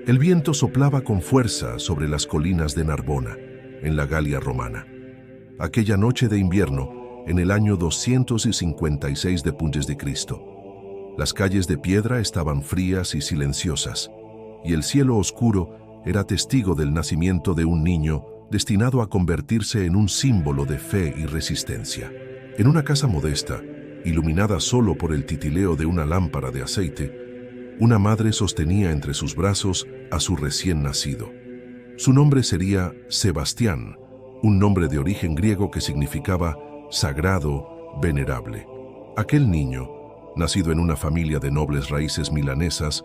El viento soplaba con fuerza sobre las colinas de Narbona, en la Galia romana. Aquella noche de invierno, en el año 256 d.C., las calles de piedra estaban frías y silenciosas, y el cielo oscuro era testigo del nacimiento de un niño destinado a convertirse en un símbolo de fe y resistencia. En una casa modesta, iluminada solo por el titileo de una lámpara de aceite, una madre sostenía entre sus brazos a su recién nacido. Su nombre sería Sebastián, un nombre de origen griego que significaba sagrado, venerable. Aquel niño, nacido en una familia de nobles raíces milanesas,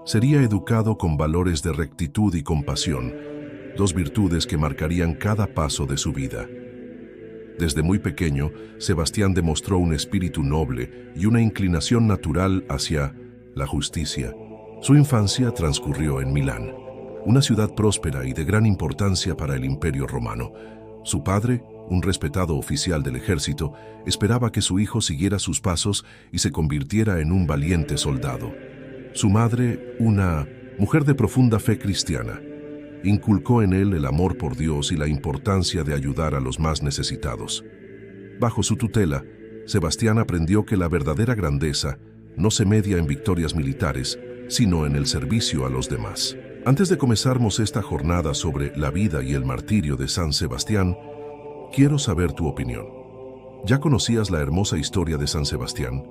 sería educado con valores de rectitud y compasión, dos virtudes que marcarían cada paso de su vida. Desde muy pequeño, Sebastián demostró un espíritu noble y una inclinación natural hacia la justicia. Su infancia transcurrió en Milán, una ciudad próspera y de gran importancia para el Imperio Romano. Su padre, un respetado oficial del ejército, esperaba que su hijo siguiera sus pasos y se convirtiera en un valiente soldado. Su madre, una mujer de profunda fe cristiana, inculcó en él el amor por Dios y la importancia de ayudar a los más necesitados. Bajo su tutela, Sebastián aprendió que la verdadera grandeza no se media en victorias militares, sino en el servicio a los demás. Antes de comenzarmos esta jornada sobre la vida y el martirio de San Sebastián, quiero saber tu opinión. ¿Ya conocías la hermosa historia de San Sebastián?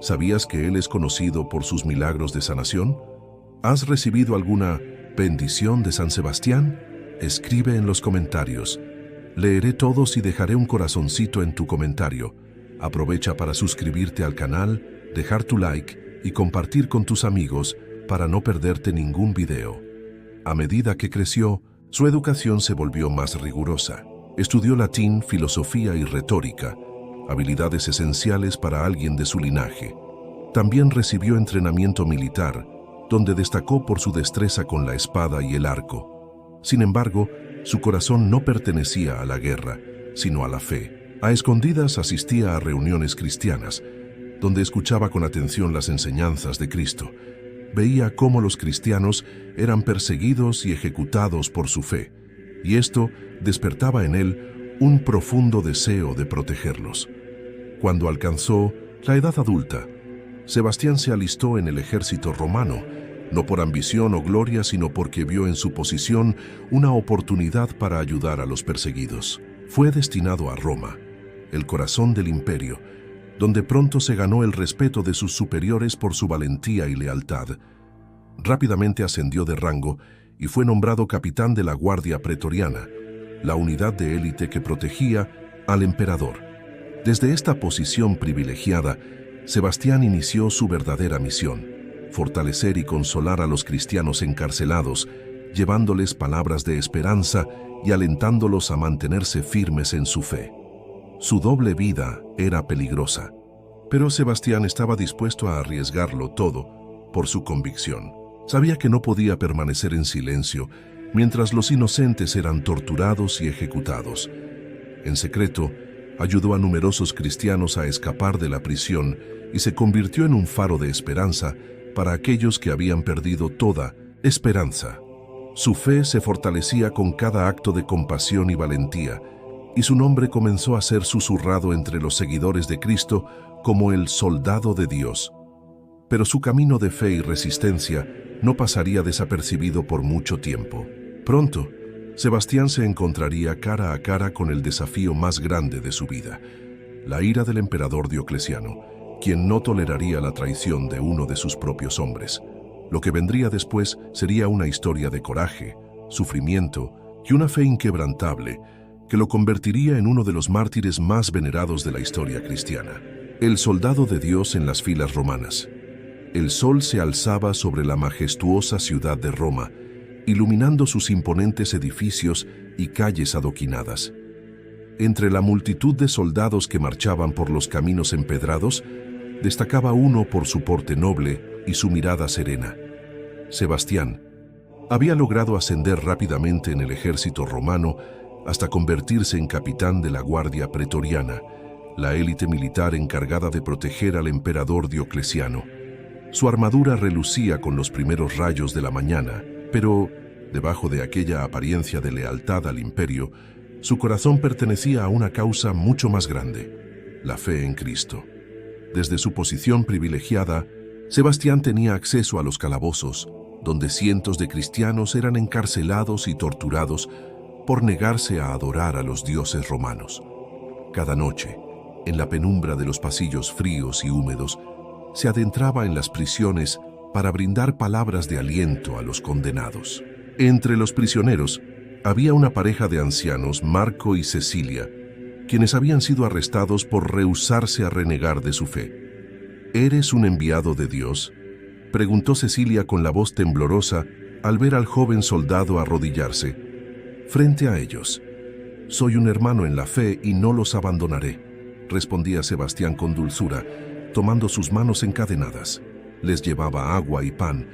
¿Sabías que él es conocido por sus milagros de sanación? ¿Has recibido alguna bendición de San Sebastián? Escribe en los comentarios. Leeré todos y dejaré un corazoncito en tu comentario. Aprovecha para suscribirte al canal, dejar tu like y compartir con tus amigos para no perderte ningún video. A medida que creció, su educación se volvió más rigurosa. Estudió latín, filosofía y retórica, habilidades esenciales para alguien de su linaje. También recibió entrenamiento militar, donde destacó por su destreza con la espada y el arco. Sin embargo, su corazón no pertenecía a la guerra, sino a la fe. A escondidas asistía a reuniones cristianas, donde escuchaba con atención las enseñanzas de Cristo. Veía cómo los cristianos eran perseguidos y ejecutados por su fe, y esto despertaba en él un profundo deseo de protegerlos. Cuando alcanzó la edad adulta, Sebastián se alistó en el ejército romano, no por ambición o gloria, sino porque vio en su posición una oportunidad para ayudar a los perseguidos. Fue destinado a Roma, el corazón del imperio, donde pronto se ganó el respeto de sus superiores por su valentía y lealtad. Rápidamente ascendió de rango y fue nombrado capitán de la Guardia Pretoriana, la unidad de élite que protegía al emperador. Desde esta posición privilegiada, Sebastián inició su verdadera misión: fortalecer y consolar a los cristianos encarcelados, llevándoles palabras de esperanza y alentándolos a mantenerse firmes en su fe. Su doble vida era peligrosa, pero Sebastián estaba dispuesto a arriesgarlo todo por su convicción. Sabía que no podía permanecer en silencio mientras los inocentes eran torturados y ejecutados. En secreto, ayudó a numerosos cristianos a escapar de la prisión y se convirtió en un faro de esperanza para aquellos que habían perdido toda esperanza. Su fe se fortalecía con cada acto de compasión y valentía, y su nombre comenzó a ser susurrado entre los seguidores de Cristo como el soldado de Dios. Pero su camino de fe y resistencia no pasaría desapercibido por mucho tiempo. Pronto, Sebastián se encontraría cara a cara con el desafío más grande de su vida: la ira del emperador Diocleciano, quien no toleraría la traición de uno de sus propios hombres. Lo que vendría después sería una historia de coraje, sufrimiento y una fe inquebrantable que lo convertiría en uno de los mártires más venerados de la historia cristiana. El soldado de Dios en las filas romanas. El sol se alzaba sobre la majestuosa ciudad de Roma, iluminando sus imponentes edificios y calles adoquinadas. Entre la multitud de soldados que marchaban por los caminos empedrados, destacaba uno por su porte noble y su mirada serena. Sebastián había logrado ascender rápidamente en el ejército romano hasta convertirse en capitán de la Guardia Pretoriana, la élite militar encargada de proteger al emperador Diocleciano. Su armadura relucía con los primeros rayos de la mañana, Pero, debajo de aquella apariencia de lealtad al imperio, su corazón pertenecía a una causa mucho más grande: la fe en Cristo. Desde su posición privilegiada, Sebastián tenía acceso a los calabozos, donde cientos de cristianos eran encarcelados y torturados por negarse a adorar a los dioses romanos. Cada noche, en la penumbra de los pasillos fríos y húmedos, se adentraba en las prisiones para brindar palabras de aliento a los condenados. Entre los prisioneros había una pareja de ancianos, Marco y Cecilia, quienes habían sido arrestados por rehusarse a renegar de su fe. ¿Eres un enviado de Dios?, preguntó Cecilia con la voz temblorosa al ver al joven soldado arrodillarse frente a ellos. «Soy un hermano en la fe y no los abandonaré», respondía Sebastián con dulzura, tomando sus manos encadenadas. Les llevaba agua y pan,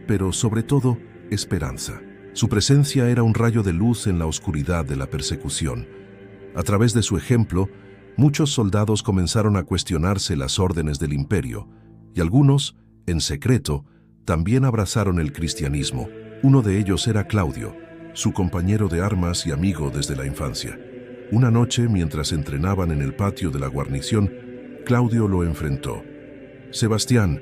pero sobre todo esperanza. Su presencia era un rayo de luz en la oscuridad de la persecución. A través de su ejemplo, muchos soldados comenzaron a cuestionarse las órdenes del imperio, y algunos, en secreto, también abrazaron el cristianismo. Uno de ellos era Claudio, su compañero de armas y amigo desde la infancia. Una noche, mientras entrenaban en el patio de la guarnición, Claudio lo enfrentó. «Sebastián,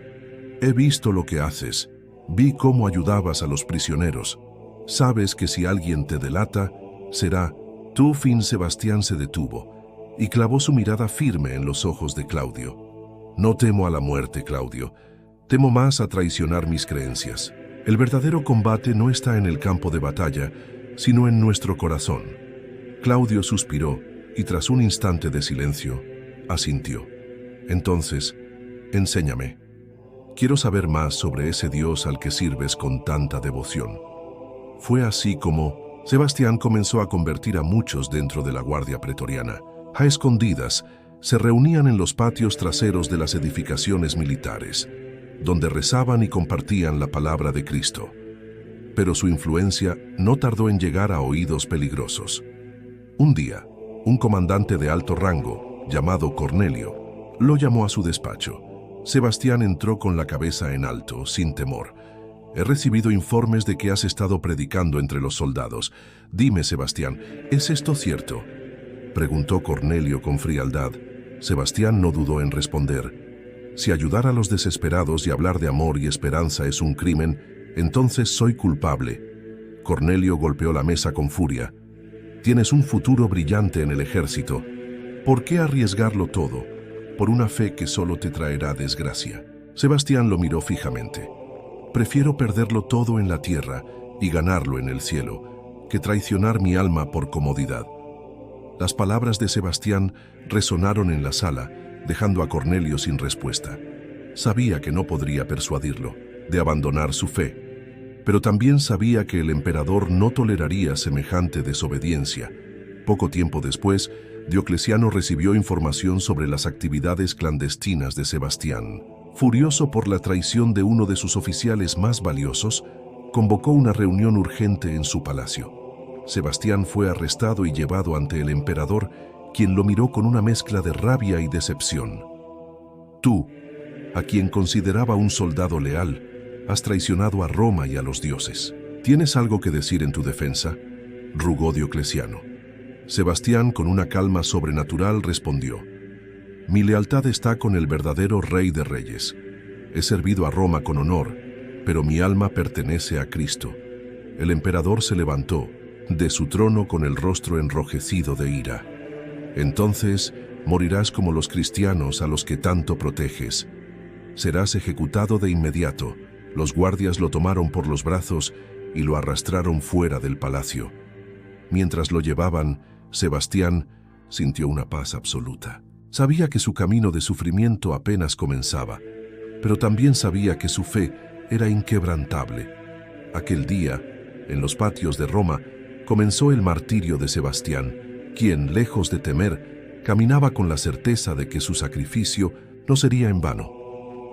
he visto lo que haces. Vi cómo ayudabas a los prisioneros. Sabes que si alguien te delata, será tú». Sebastián se detuvo y clavó su mirada firme en los ojos de Claudio. «No temo a la muerte, Claudio. Temo más a traicionar mis creencias. El verdadero combate no está en el campo de batalla, sino en nuestro corazón». Claudio suspiró y tras un instante de silencio, asintió. «Entonces, enséñame. Quiero saber más sobre ese Dios al que sirves con tanta devoción». Fue así como Sebastián comenzó a convertir a muchos dentro de la guardia pretoriana. A escondidas, se reunían en los patios traseros de las edificaciones militares, donde rezaban y compartían la palabra de Cristo. Pero su influencia no tardó en llegar a oídos peligrosos. Un día, un comandante de alto rango, llamado Cornelio, lo llamó a su despacho. Sebastián entró con la cabeza en alto, sin temor. «He recibido informes de que has estado predicando entre los soldados. Dime, Sebastián, ¿es esto cierto?», preguntó Cornelio con frialdad. Sebastián no dudó en responder. «Si ayudar a los desesperados y hablar de amor y esperanza es un crimen, entonces soy culpable». Cornelio golpeó la mesa con furia. «Tienes un futuro brillante en el ejército. ¿Por qué arriesgarlo todo por una fe que solo te traerá desgracia?». Sebastián lo miró fijamente. «Prefiero perderlo todo en la tierra y ganarlo en el cielo, que traicionar mi alma por comodidad». Las palabras de Sebastián resonaron en la sala, dejando a Cornelio sin respuesta. Sabía que no podría persuadirlo de abandonar su fe, pero también sabía que el emperador no toleraría semejante desobediencia. Poco tiempo después, Diocleciano recibió información sobre las actividades clandestinas de Sebastián. Furioso por la traición de uno de sus oficiales más valiosos, convocó una reunión urgente en su palacio. Sebastián fue arrestado y llevado ante el emperador, quien lo miró con una mezcla de rabia y decepción. «Tú, a quien consideraba un soldado leal, has traicionado a Roma y a los dioses. ¿Tienes algo que decir en tu defensa?», rugó Diocleciano. Sebastián, con una calma sobrenatural, respondió: «Mi lealtad está con el verdadero Rey de Reyes. He servido a Roma con honor, pero mi alma pertenece a Cristo». El emperador se levantó de su trono con el rostro enrojecido de ira. «Entonces morirás como los cristianos a los que tanto proteges. Serás ejecutado de inmediato». Los guardias lo tomaron por los brazos y lo arrastraron fuera del palacio. Mientras lo llevaban, Sebastián sintió una paz absoluta. Sabía que su camino de sufrimiento apenas comenzaba, pero también sabía que su fe era inquebrantable. Aquel día, en los patios de Roma, comenzó el martirio de Sebastián, quien, lejos de temer, caminaba con la certeza de que su sacrificio no sería en vano.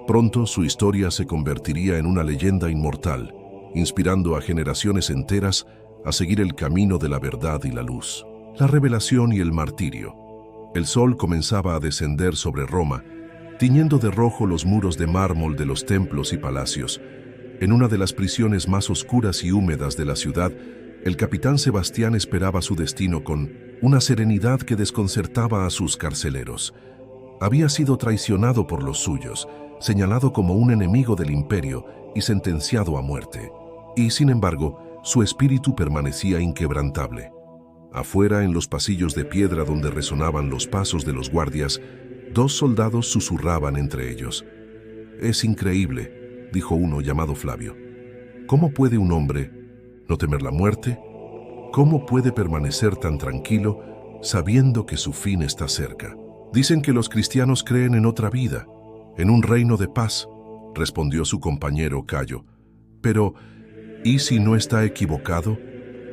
Pronto su historia se convertiría en una leyenda inmortal, inspirando a generaciones enteras a seguir el camino de la verdad y la luz. La revelación y el martirio. El sol comenzaba a descender sobre Roma, tiñendo de rojo los muros de mármol de los templos y palacios. En una de las prisiones más oscuras y húmedas de la ciudad, el capitán Sebastián esperaba su destino con una serenidad que desconcertaba a sus carceleros. Había sido traicionado por los suyos, señalado como un enemigo del imperio y sentenciado a muerte. Y, sin embargo, su espíritu permanecía inquebrantable. Afuera, en los pasillos de piedra donde resonaban los pasos de los guardias, dos soldados susurraban entre ellos. «Es increíble», dijo uno llamado Flavio. «¿Cómo puede un hombre no temer la muerte? ¿Cómo puede permanecer tan tranquilo sabiendo que su fin está cerca?» «Dicen que los cristianos creen en otra vida, en un reino de paz», respondió su compañero Cayo. «Pero, ¿y si no está equivocado?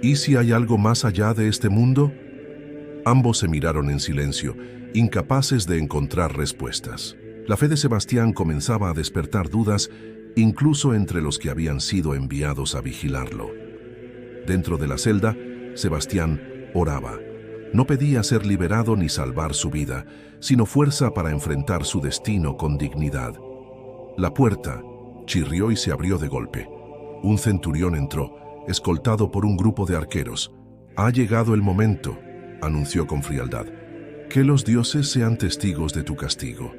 ¿Y si hay algo más allá de este mundo?» Ambos se miraron en silencio, incapaces de encontrar respuestas. La fe de Sebastián comenzaba a despertar dudas, incluso entre los que habían sido enviados a vigilarlo. Dentro de la celda, Sebastián oraba. No pedía ser liberado ni salvar su vida, sino fuerza para enfrentar su destino con dignidad. La puerta chirrió y se abrió de golpe. Un centurión entró, escoltado por un grupo de arqueros. «Ha llegado el momento», anunció con frialdad. «Que los dioses sean testigos de tu castigo».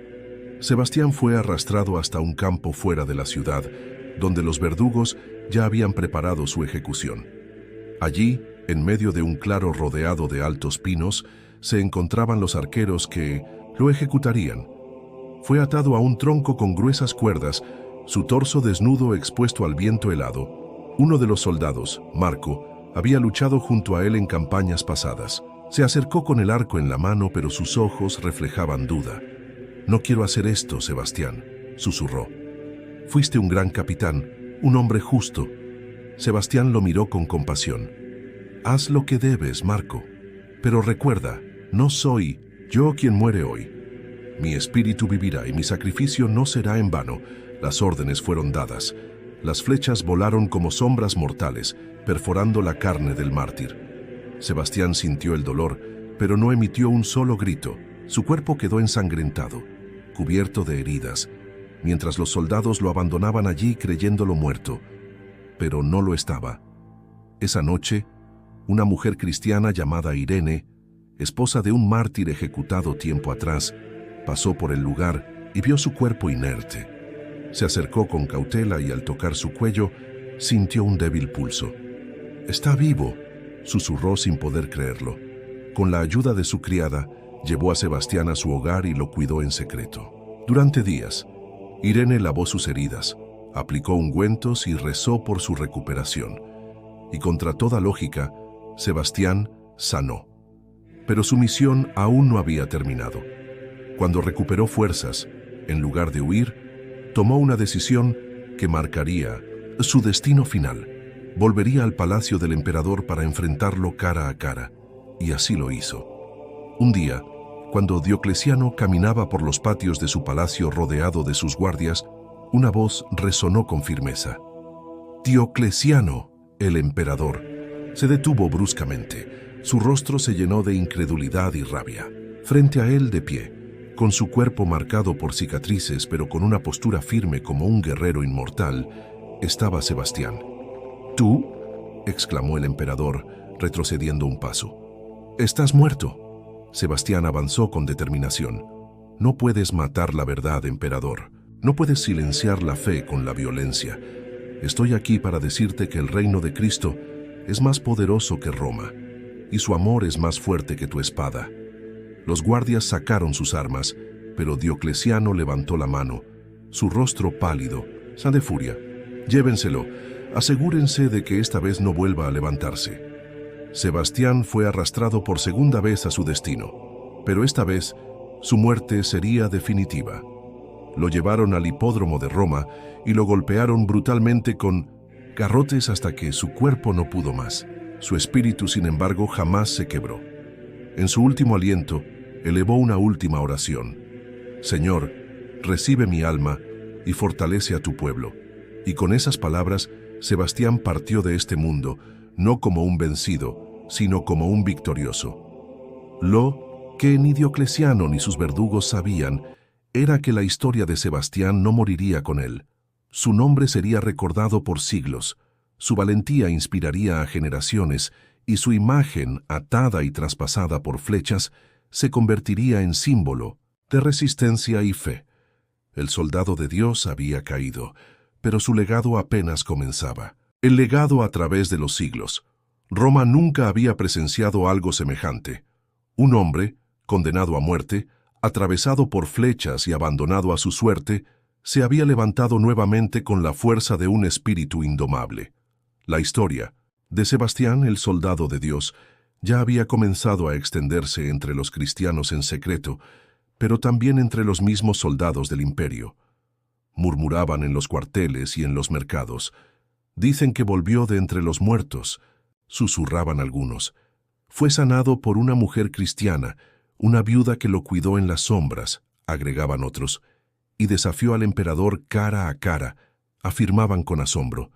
Sebastián fue arrastrado hasta un campo fuera de la ciudad, donde los verdugos ya habían preparado su ejecución. Allí, en medio de un claro rodeado de altos pinos, se encontraban los arqueros que lo ejecutarían. Fue atado a un tronco con gruesas cuerdas, su torso desnudo expuesto al viento helado. Uno de los soldados, Marco, había luchado junto a él en campañas pasadas. Se acercó con el arco en la mano, pero sus ojos reflejaban duda. «No quiero hacer esto, Sebastián», susurró. «Fuiste un gran capitán, un hombre justo». Sebastián lo miró con compasión. «Haz lo que debes, Marco. Pero recuerda, no soy yo quien muere hoy. Mi espíritu vivirá y mi sacrificio no será en vano». Las órdenes fueron dadas. Las flechas volaron como sombras mortales, perforando la carne del mártir. Sebastián sintió el dolor, pero no emitió un solo grito. Su cuerpo quedó ensangrentado, cubierto de heridas, mientras los soldados lo abandonaban allí creyéndolo muerto. Pero no lo estaba. Esa noche, una mujer cristiana llamada Irene, esposa de un mártir ejecutado tiempo atrás, pasó por el lugar y vio su cuerpo inerte. Se acercó con cautela y al tocar su cuello, sintió un débil pulso. «Está vivo», susurró sin poder creerlo. Con la ayuda de su criada, llevó a Sebastián a su hogar y lo cuidó en secreto. Durante días, Irene lavó sus heridas, aplicó ungüentos y rezó por su recuperación. Y contra toda lógica, Sebastián sanó. Pero su misión aún no había terminado. Cuando recuperó fuerzas, en lugar de huir, tomó una decisión que marcaría su destino final. Volvería al palacio del emperador para enfrentarlo cara a cara, y así lo hizo. Un día, cuando Diocleciano caminaba por los patios de su palacio rodeado de sus guardias, una voz resonó con firmeza. «Diocleciano, el emperador». Se detuvo bruscamente. Su rostro se llenó de incredulidad y rabia. Frente a él, de pie, con su cuerpo marcado por cicatrices pero con una postura firme como un guerrero inmortal, estaba Sebastián. «¿Tú?», exclamó el emperador, retrocediendo un paso. «Estás muerto». Sebastián avanzó con determinación. «No puedes matar la verdad, emperador. No puedes silenciar la fe con la violencia. Estoy aquí para decirte que el reino de Cristo es más poderoso que Roma, y su amor es más fuerte que tu espada». Los guardias sacaron sus armas, pero Diocleciano levantó la mano, su rostro pálido, de furia. «Llévenselo. Asegúrense de que esta vez no vuelva a levantarse». Sebastián fue arrastrado por segunda vez a su destino, pero esta vez su muerte sería definitiva. Lo llevaron al hipódromo de Roma y lo golpearon brutalmente con garrotes hasta que su cuerpo no pudo más. Su espíritu, sin embargo, jamás se quebró. En su último aliento, elevó una última oración. «Señor, recibe mi alma y fortalece a tu pueblo». Y con esas palabras, Sebastián partió de este mundo, no como un vencido, sino como un victorioso. Lo que ni Diocleciano ni sus verdugos sabían era que la historia de Sebastián no moriría con él. Su nombre sería recordado por siglos, su valentía inspiraría a generaciones y su imagen, atada y traspasada por flechas, se convertiría en símbolo de resistencia y fe. El soldado de Dios había caído, pero su legado apenas comenzaba. El legado a través de los siglos. Roma nunca había presenciado algo semejante. Un hombre, condenado a muerte, atravesado por flechas y abandonado a su suerte, se había levantado nuevamente con la fuerza de un espíritu indomable. La historia de Sebastián, el soldado de Dios, ya había comenzado a extenderse entre los cristianos en secreto, pero también entre los mismos soldados del imperio. Murmuraban en los cuarteles y en los mercados. Dicen que volvió de entre los muertos, susurraban algunos. Fue sanado por una mujer cristiana, una viuda que lo cuidó en las sombras, agregaban otros, y desafió al emperador cara a cara, afirmaban con asombro.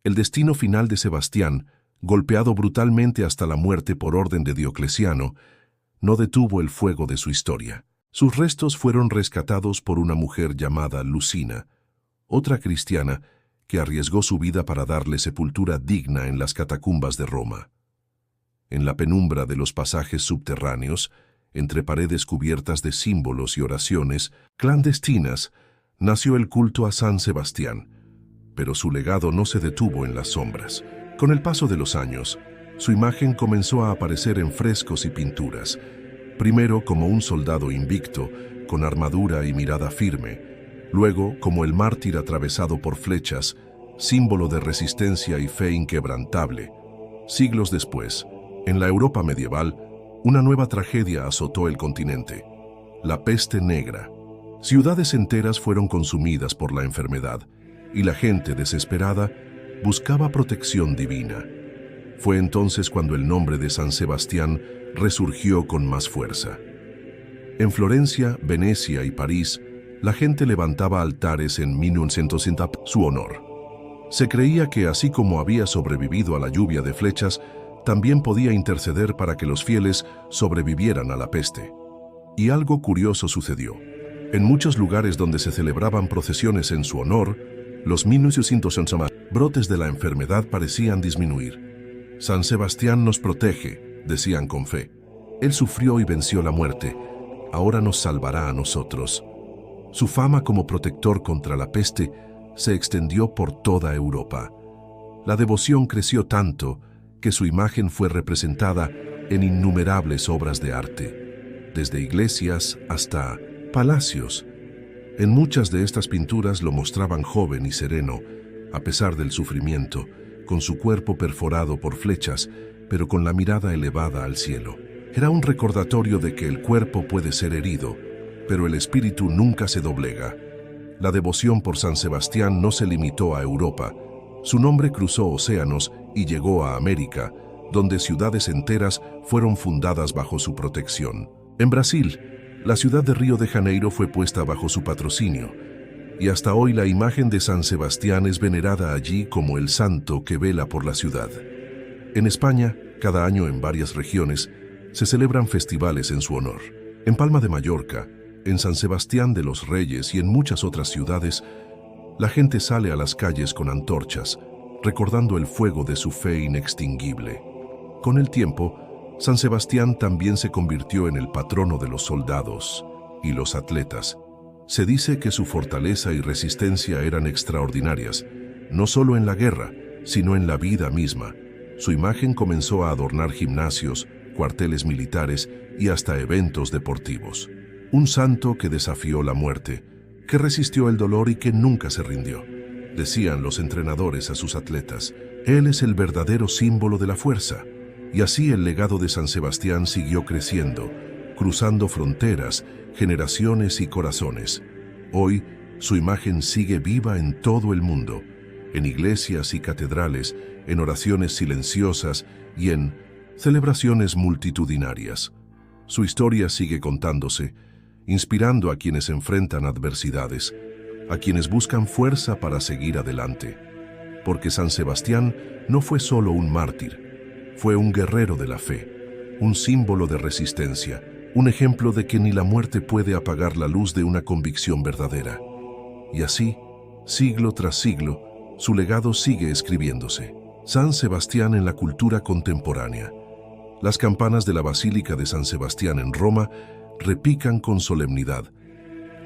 El destino final de Sebastián, golpeado brutalmente hasta la muerte por orden de Diocleciano, no detuvo el fuego de su historia. Sus restos fueron rescatados por una mujer llamada Lucina, otra cristiana que arriesgó su vida para darle sepultura digna en las catacumbas de Roma. En la penumbra de los pasajes subterráneos, entre paredes cubiertas de símbolos y oraciones clandestinas, nació el culto a San Sebastián, pero su legado no se detuvo en las sombras. Con el paso de los años, su imagen comenzó a aparecer en frescos y pinturas, primero como un soldado invicto, con armadura y mirada firme, luego como el mártir atravesado por flechas, símbolo de resistencia y fe inquebrantable. Siglos después, en la Europa medieval, una nueva tragedia azotó el continente: la peste negra. Ciudades enteras fueron consumidas por la enfermedad, y la gente, desesperada, buscaba protección divina. Fue entonces cuando el nombre de San Sebastián resurgió con más fuerza. En Florencia, Venecia y París, la gente levantaba altares en 1960 su honor. Se creía que así como había sobrevivido a la lluvia de flechas, también podía interceder para que los fieles sobrevivieran a la peste. Y algo curioso sucedió. En muchos lugares donde se celebraban procesiones en su honor, los 1960 brotes de la enfermedad parecían disminuir. San Sebastián nos protege, decían con fe. Él sufrió y venció la muerte, ahora nos salvará a nosotros. Su fama como protector contra la peste se extendió por toda Europa. La devoción creció tanto que su imagen fue representada en innumerables obras de arte, desde iglesias hasta palacios. En muchas de estas pinturas lo mostraban joven y sereno, a pesar del sufrimiento, con su cuerpo perforado por flechas, pero con la mirada elevada al cielo. Era un recordatorio de que el cuerpo puede ser herido, pero el espíritu nunca se doblega. La devoción por San Sebastián no se limitó a Europa. Su nombre cruzó océanos y llegó a América, donde ciudades enteras fueron fundadas bajo su protección. En Brasil, la ciudad de Río de Janeiro fue puesta bajo su patrocinio, y hasta hoy la imagen de San Sebastián es venerada allí como el santo que vela por la ciudad. En España, cada año en varias regiones, se celebran festivales en su honor. En Palma de Mallorca, en San Sebastián de los Reyes y en muchas otras ciudades, la gente sale a las calles con antorchas, recordando el fuego de su fe inextinguible. Con el tiempo, San Sebastián también se convirtió en el patrono de los soldados y los atletas. Se dice que su fortaleza y resistencia eran extraordinarias, no solo en la guerra, sino en la vida misma. Su imagen comenzó a adornar gimnasios, cuarteles militares y hasta eventos deportivos. Un santo que desafió la muerte, que resistió el dolor y que nunca se rindió. Decían los entrenadores a sus atletas, él es el verdadero símbolo de la fuerza. Y así el legado de San Sebastián siguió creciendo, cruzando fronteras, generaciones y corazones. Hoy, su imagen sigue viva en todo el mundo, en iglesias y catedrales, en oraciones silenciosas y en celebraciones multitudinarias. Su historia sigue contándose, inspirando a quienes enfrentan adversidades, a quienes buscan fuerza para seguir adelante. Porque San Sebastián no fue solo un mártir, fue un guerrero de la fe, un símbolo de resistencia, un ejemplo de que ni la muerte puede apagar la luz de una convicción verdadera. Y así, Siglo tras siglo, su legado sigue escribiéndose. San Sebastián en la cultura contemporánea. Las campanas de la Basílica de San Sebastián en Roma repican con solemnidad.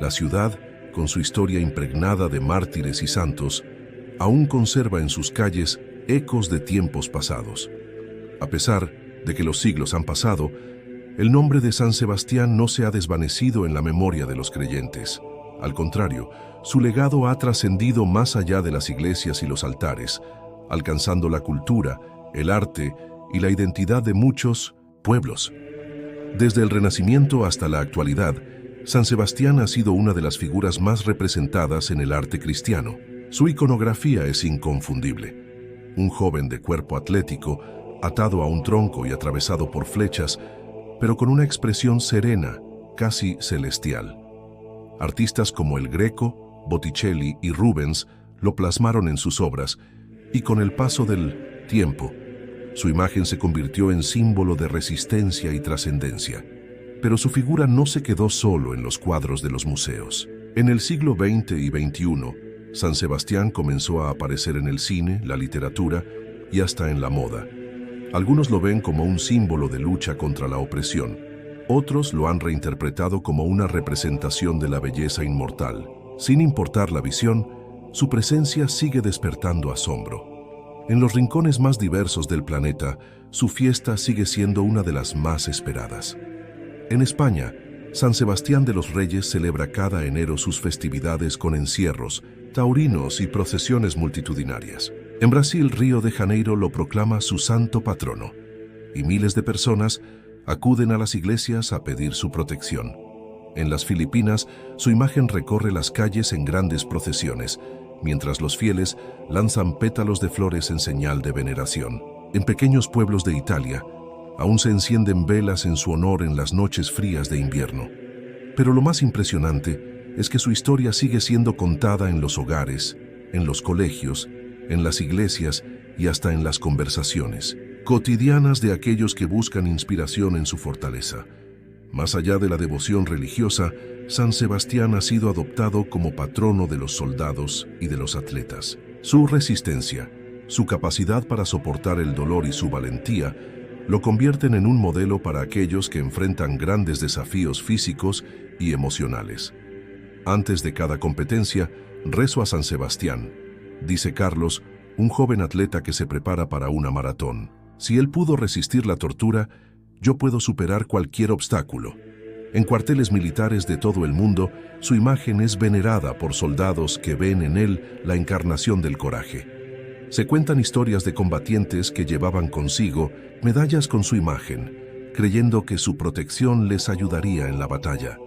La ciudad, con su historia impregnada de mártires y santos, aún conserva en sus calles ecos de tiempos pasados. A pesar de que los siglos han pasado, el nombre de San Sebastián no se ha desvanecido en la memoria de los creyentes. Al contrario, su legado ha trascendido más allá de las iglesias y los altares, alcanzando la cultura, el arte y la identidad de muchos pueblos. Desde el Renacimiento hasta la actualidad, San Sebastián ha sido una de las figuras más representadas en el arte cristiano. Su iconografía es inconfundible. Un joven de cuerpo atlético, atado a un tronco y atravesado por flechas, pero con una expresión serena, casi celestial. Artistas como el Greco, Botticelli y Rubens lo plasmaron en sus obras, y con el paso del tiempo, su imagen se convirtió en símbolo de resistencia y trascendencia. Pero su figura no se quedó solo en los cuadros de los museos. En el siglo XX y XXI, San Sebastián comenzó a aparecer en el cine, la literatura y hasta en la moda. Algunos lo ven como un símbolo de lucha contra la opresión. Otros lo han reinterpretado como una representación de la belleza inmortal. Sin importar la visión, su presencia sigue despertando asombro. En los rincones más diversos del planeta, su fiesta sigue siendo una de las más esperadas. En España, San Sebastián de los Reyes celebra cada enero sus festividades con encierros, taurinos y procesiones multitudinarias. En Brasil, Río de Janeiro lo proclama su santo patrono, y miles de personas acuden a las iglesias a pedir su protección. En las Filipinas, su imagen recorre las calles en grandes procesiones, mientras los fieles lanzan pétalos de flores en señal de veneración. En pequeños pueblos de Italia, aún se encienden velas en su honor en las noches frías de invierno. Pero lo más impresionante es que su historia sigue siendo contada en los hogares, en los colegios, en las iglesias y hasta en las conversaciones cotidianas de aquellos que buscan inspiración en su fortaleza. Más allá de la devoción religiosa, San Sebastián ha sido adoptado como patrono de los soldados y de los atletas. Su resistencia, su capacidad para soportar el dolor y su valentía lo convierten en un modelo para aquellos que enfrentan grandes desafíos físicos y emocionales. Antes de cada competencia, rezo a San Sebastián, dice Carlos, un joven atleta que se prepara para una maratón. Si él pudo resistir la tortura, yo puedo superar cualquier obstáculo. En cuarteles militares de todo el mundo, su imagen es venerada por soldados que ven en él la encarnación del coraje. Se cuentan historias de combatientes que llevaban consigo medallas con su imagen, creyendo que su protección les ayudaría en la batalla.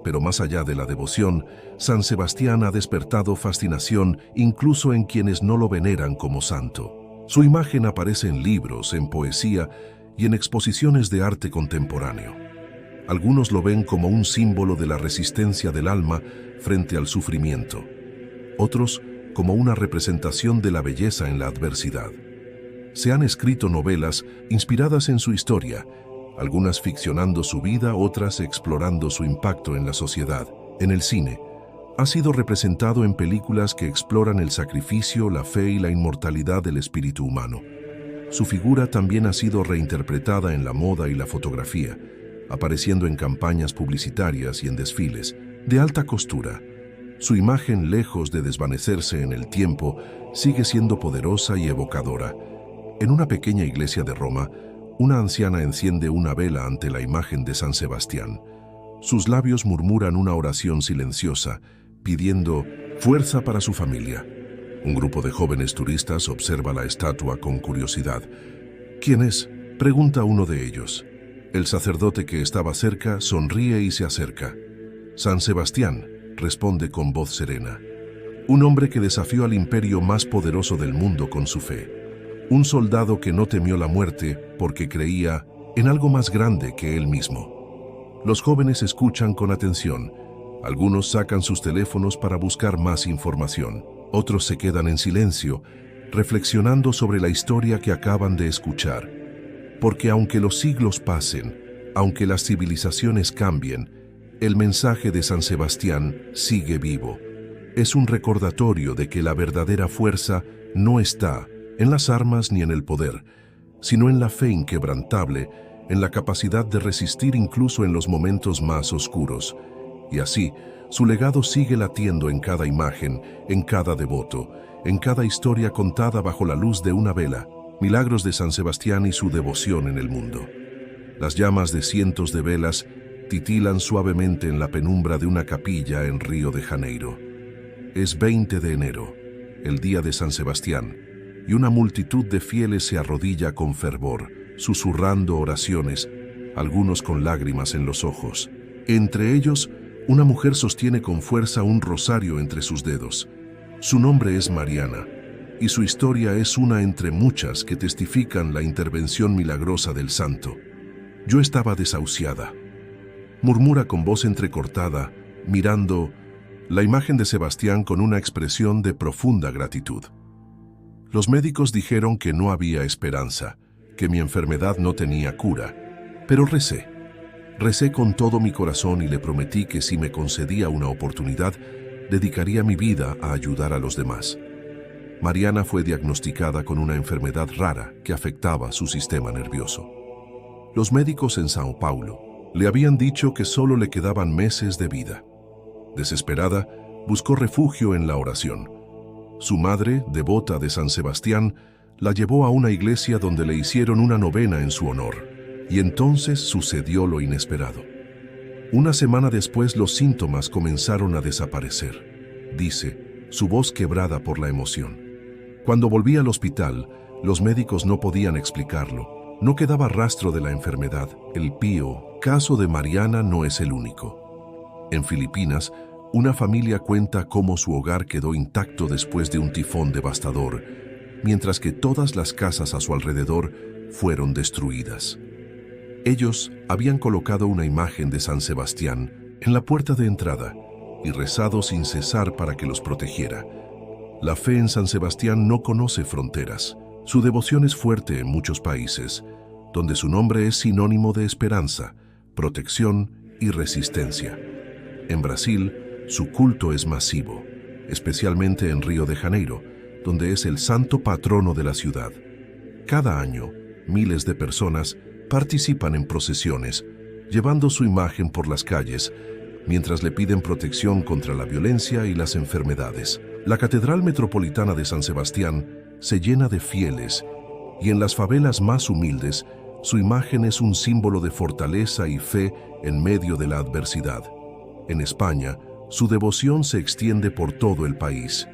Pero más allá de la devoción, San Sebastián ha despertado fascinación incluso en quienes no lo veneran como santo. Su imagen aparece en libros, en poesía y en exposiciones de arte contemporáneo. Algunos lo ven como un símbolo de la resistencia del alma frente al sufrimiento. Otros como una representación de la belleza en la adversidad. Se han escrito novelas inspiradas en su historia, algunas ficcionando su vida, otras explorando su impacto en la sociedad. En el cine, ha sido representado en películas que exploran el sacrificio, la fe y la inmortalidad del espíritu humano. Su figura también ha sido reinterpretada en la moda y la fotografía, apareciendo en campañas publicitarias y en desfiles de alta costura. Su imagen, lejos de desvanecerse en el tiempo, sigue siendo poderosa y evocadora. En una pequeña iglesia de Roma, una anciana enciende una vela ante la imagen de San Sebastián. Sus labios murmuran una oración silenciosa, pidiendo fuerza para su familia. Un grupo de jóvenes turistas observa la estatua con curiosidad. ¿Quién es?, pregunta uno de ellos. El sacerdote que estaba cerca sonríe y se acerca. San Sebastián, responde con voz serena. Un hombre que desafió al imperio más poderoso del mundo con su fe. Un soldado que no temió la muerte porque creía en algo más grande que él mismo. Los jóvenes escuchan con atención. Algunos sacan sus teléfonos para buscar más información. Otros se quedan en silencio, reflexionando sobre la historia que acaban de escuchar. Porque aunque los siglos pasen, aunque las civilizaciones cambien, el mensaje de San Sebastián sigue vivo. Es un recordatorio de que la verdadera fuerza no está en las armas ni en el poder, sino en la fe inquebrantable, en la capacidad de resistir incluso en los momentos más oscuros. Y así, su legado sigue latiendo en cada imagen, en cada devoto, en cada historia contada bajo la luz de una vela. Milagros de San Sebastián y su devoción en el mundo. Las llamas de cientos de velas titilan suavemente en la penumbra de una capilla en Río de Janeiro. Es 20 de enero, el día de San Sebastián, y una multitud de fieles se arrodilla con fervor, susurrando oraciones, algunos con lágrimas en los ojos. Entre ellos, una mujer sostiene con fuerza un rosario entre sus dedos. Su nombre es Mariana, y su historia es una entre muchas que testifican la intervención milagrosa del santo. Yo estaba desahuciada. Murmura con voz entrecortada, mirando la imagen de Sebastián con una expresión de profunda gratitud. Los médicos dijeron que no había esperanza, que mi enfermedad no tenía cura, pero recé. Recé con todo mi corazón y le prometí que si me concedía una oportunidad, dedicaría mi vida a ayudar a los demás. Mariana fue diagnosticada con una enfermedad rara que afectaba su sistema nervioso. Los médicos en Sao Paulo le habían dicho que solo le quedaban meses de vida. Desesperada, buscó refugio en la oración. Su madre, devota de San Sebastián, la llevó a una iglesia donde le hicieron una novena en su honor, y entonces sucedió lo inesperado. Una semana después los síntomas comenzaron a desaparecer. Dice, su voz quebrada por la emoción. Cuando volví al hospital, los médicos no podían explicarlo. No quedaba rastro de la enfermedad. El pío caso de Mariana no es el único. En Filipinas, una familia cuenta cómo su hogar quedó intacto después de un tifón devastador, mientras que todas las casas a su alrededor fueron destruidas. Ellos habían colocado una imagen de San Sebastián en la puerta de entrada y rezado sin cesar para que los protegiera. La fe en San Sebastián no conoce fronteras. Su devoción es fuerte en muchos países, donde su nombre es sinónimo de esperanza, protección y resistencia. En Brasil, su culto es masivo, especialmente en Río de Janeiro, donde es el santo patrono de la ciudad. Cada año, miles de personas participan en procesiones, llevando su imagen por las calles, mientras le piden protección contra la violencia y las enfermedades. La Catedral Metropolitana de San Sebastián se llena de fieles, y en las favelas más humildes, su imagen es un símbolo de fortaleza y fe en medio de la adversidad. En España, su devoción se extiende por todo el país.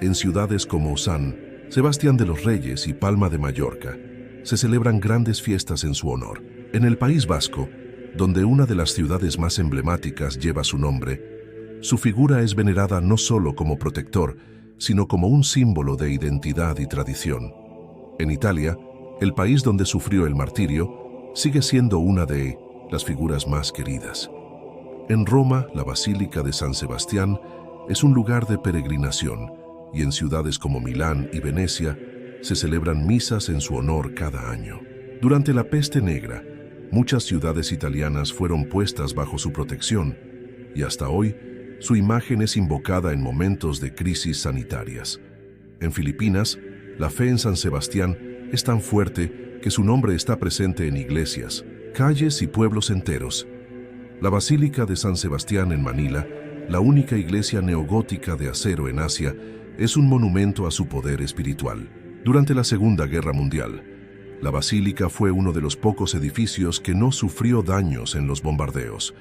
En ciudades como San Sebastián de los Reyes y Palma de Mallorca, se celebran grandes fiestas en su honor. En el País Vasco, donde una de las ciudades más emblemáticas lleva su nombre, su figura es venerada no solo como protector, sino como un símbolo de identidad y tradición. En Italia, el país donde sufrió el martirio, sigue siendo una de las figuras más queridas. En Roma, la Basílica de San Sebastián es un lugar de peregrinación, y en ciudades como Milán y Venecia se celebran misas en su honor cada año. Durante la Peste Negra, muchas ciudades italianas fueron puestas bajo su protección, y hasta hoy, su imagen es invocada en momentos de crisis sanitarias. En Filipinas, la fe en San Sebastián es tan fuerte que su nombre está presente en iglesias, calles y pueblos enteros. La Basílica de San Sebastián en Manila, la única iglesia neogótica de acero en Asia, es un monumento a su poder espiritual. Durante la Segunda Guerra Mundial, la basílica fue uno de los pocos edificios que no sufrió daños en los bombardeos,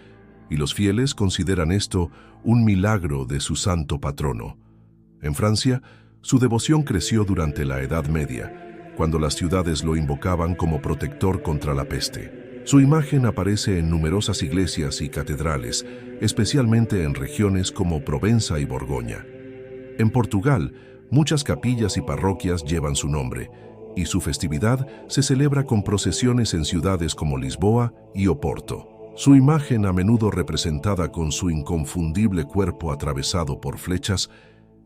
y los fieles consideran esto un milagro de su santo patrono. En Francia, su devoción creció durante la Edad Media, cuando las ciudades lo invocaban como protector contra la peste. Su imagen aparece en numerosas iglesias y catedrales, especialmente en regiones como Provenza y Borgoña. En Portugal, muchas capillas y parroquias llevan su nombre, y su festividad se celebra con procesiones en ciudades como Lisboa y Oporto. Su imagen, a menudo representada con su inconfundible cuerpo atravesado por flechas,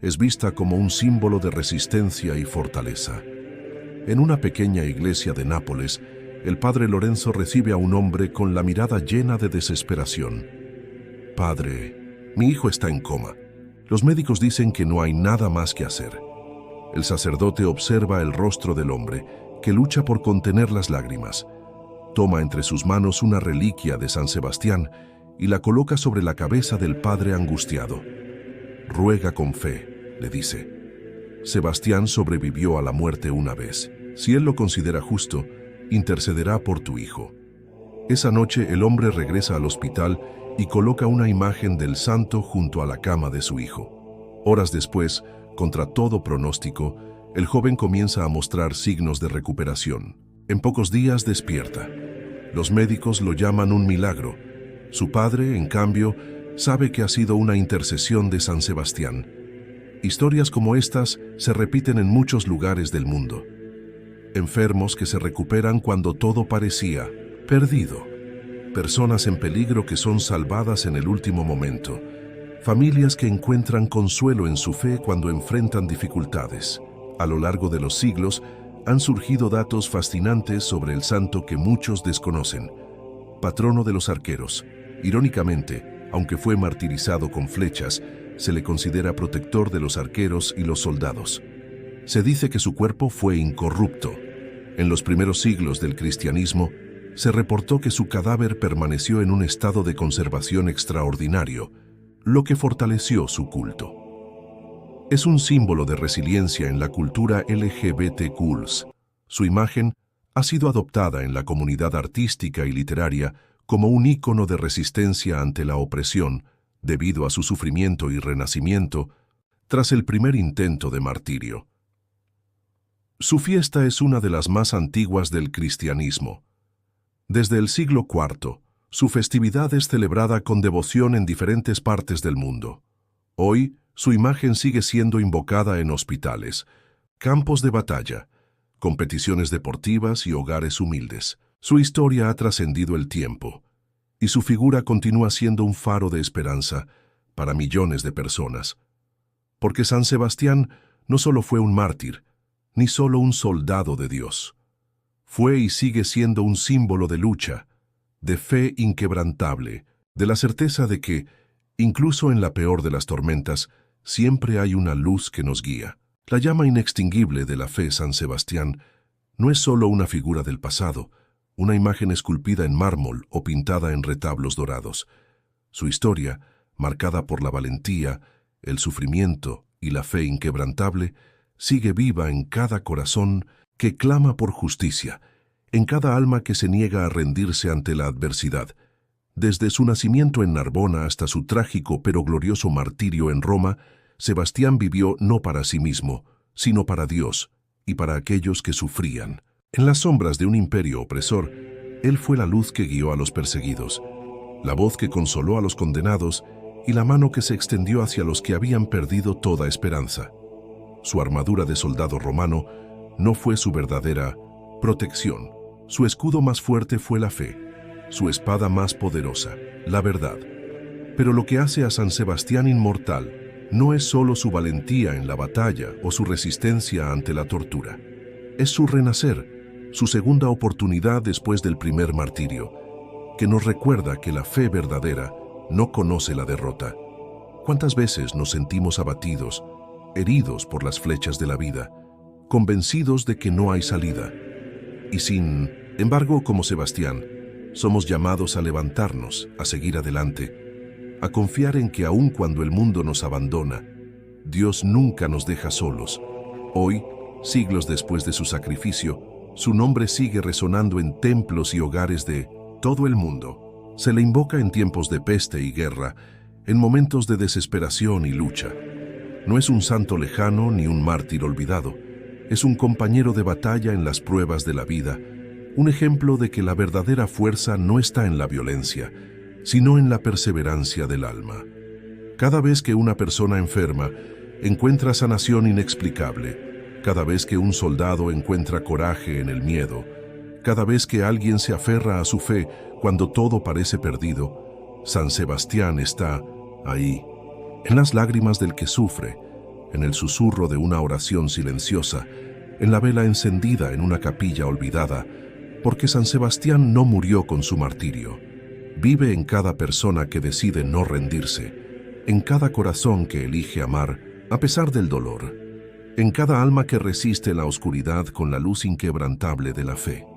es vista como un símbolo de resistencia y fortaleza. En una pequeña iglesia de Nápoles, el padre Lorenzo recibe a un hombre con la mirada llena de desesperación. «Padre, mi hijo está en coma. Los médicos dicen que no hay nada más que hacer. El sacerdote observa el rostro del hombre, que lucha por contener las lágrimas. Toma entre sus manos una reliquia de San Sebastián y la coloca sobre la cabeza del padre angustiado. Ruega con fe, le dice. Sebastián sobrevivió a la muerte una vez. Si él lo considera justo, intercederá por tu hijo. Esa noche el hombre regresa al hospital y coloca una imagen del santo junto a la cama de su hijo. Horas después, contra todo pronóstico, el joven comienza a mostrar signos de recuperación. En pocos días despierta. Los médicos lo llaman un milagro. Su padre, en cambio, sabe que ha sido una intercesión de San Sebastián. Historias como estas se repiten en muchos lugares del mundo. Enfermos que se recuperan cuando todo parecía perdido. Personas en peligro que son salvadas en el último momento. Familias que encuentran consuelo en su fe cuando enfrentan dificultades. A lo largo de los siglos, han surgido datos fascinantes sobre el santo que muchos desconocen. Patrono de los arqueros. Irónicamente, aunque fue martirizado con flechas, se le considera protector de los arqueros y los soldados. Se dice que su cuerpo fue incorrupto. En los primeros siglos del cristianismo, se reportó que su cadáver permaneció en un estado de conservación extraordinario, lo que fortaleció su culto. Es un símbolo de resiliencia en la cultura LGBTQ+. Su imagen ha sido adoptada en la comunidad artística y literaria como un ícono de resistencia ante la opresión, debido a su sufrimiento y renacimiento tras el primer intento de martirio. Su fiesta es una de las más antiguas del cristianismo. Desde el siglo IV, su festividad es celebrada con devoción en diferentes partes del mundo. Hoy, su imagen sigue siendo invocada en hospitales, campos de batalla, competiciones deportivas y hogares humildes. Su historia ha trascendido el tiempo, y su figura continúa siendo un faro de esperanza para millones de personas. Porque San Sebastián no solo fue un mártir, ni solo un soldado de Dios. Fue y sigue siendo un símbolo de lucha, de fe inquebrantable, de la certeza de que, incluso en la peor de las tormentas, siempre hay una luz que nos guía. La llama inextinguible de la fe San Sebastián no es solo una figura del pasado, una imagen esculpida en mármol o pintada en retablos dorados. Su historia, marcada por la valentía, el sufrimiento y la fe inquebrantable, sigue viva en cada corazón que clama por justicia, en cada alma que se niega a rendirse ante la adversidad. Desde su nacimiento en Narbona hasta su trágico pero glorioso martirio en Roma, Sebastián vivió no para sí mismo, sino para Dios y para aquellos que sufrían. En las sombras de un imperio opresor, él fue la luz que guió a los perseguidos, la voz que consoló a los condenados y la mano que se extendió hacia los que habían perdido toda esperanza. Su armadura de soldado romano no fue su verdadera protección. Su escudo más fuerte fue la fe, su espada más poderosa, la verdad. Pero lo que hace a San Sebastián inmortal no es solo su valentía en la batalla o su resistencia ante la tortura. Es su renacer, su segunda oportunidad después del primer martirio, que nos recuerda que la fe verdadera no conoce la derrota. ¿Cuántas veces nos sentimos abatidos, heridos por las flechas de la vida, convencidos de que no hay salida? Y sin embargo, como Sebastián, somos llamados a levantarnos, a seguir adelante, a confiar en que aun cuando el mundo nos abandona, Dios nunca nos deja solos. Hoy, siglos después de su sacrificio, su nombre sigue resonando en templos y hogares de todo el mundo. Se le invoca en tiempos de peste y guerra, en momentos de desesperación y lucha. No es un santo lejano ni un mártir olvidado. Es un compañero de batalla en las pruebas de la vida, un ejemplo de que la verdadera fuerza no está en la violencia, sino en la perseverancia del alma. Cada vez que una persona enferma encuentra sanación inexplicable, cada vez que un soldado encuentra coraje en el miedo, cada vez que alguien se aferra a su fe cuando todo parece perdido, San Sebastián está ahí, en las lágrimas del que sufre, en el susurro de una oración silenciosa, en la vela encendida en una capilla olvidada, porque San Sebastián no murió con su martirio. Vive en cada persona que decide no rendirse, en cada corazón que elige amar a pesar del dolor, en cada alma que resiste la oscuridad con la luz inquebrantable de la fe.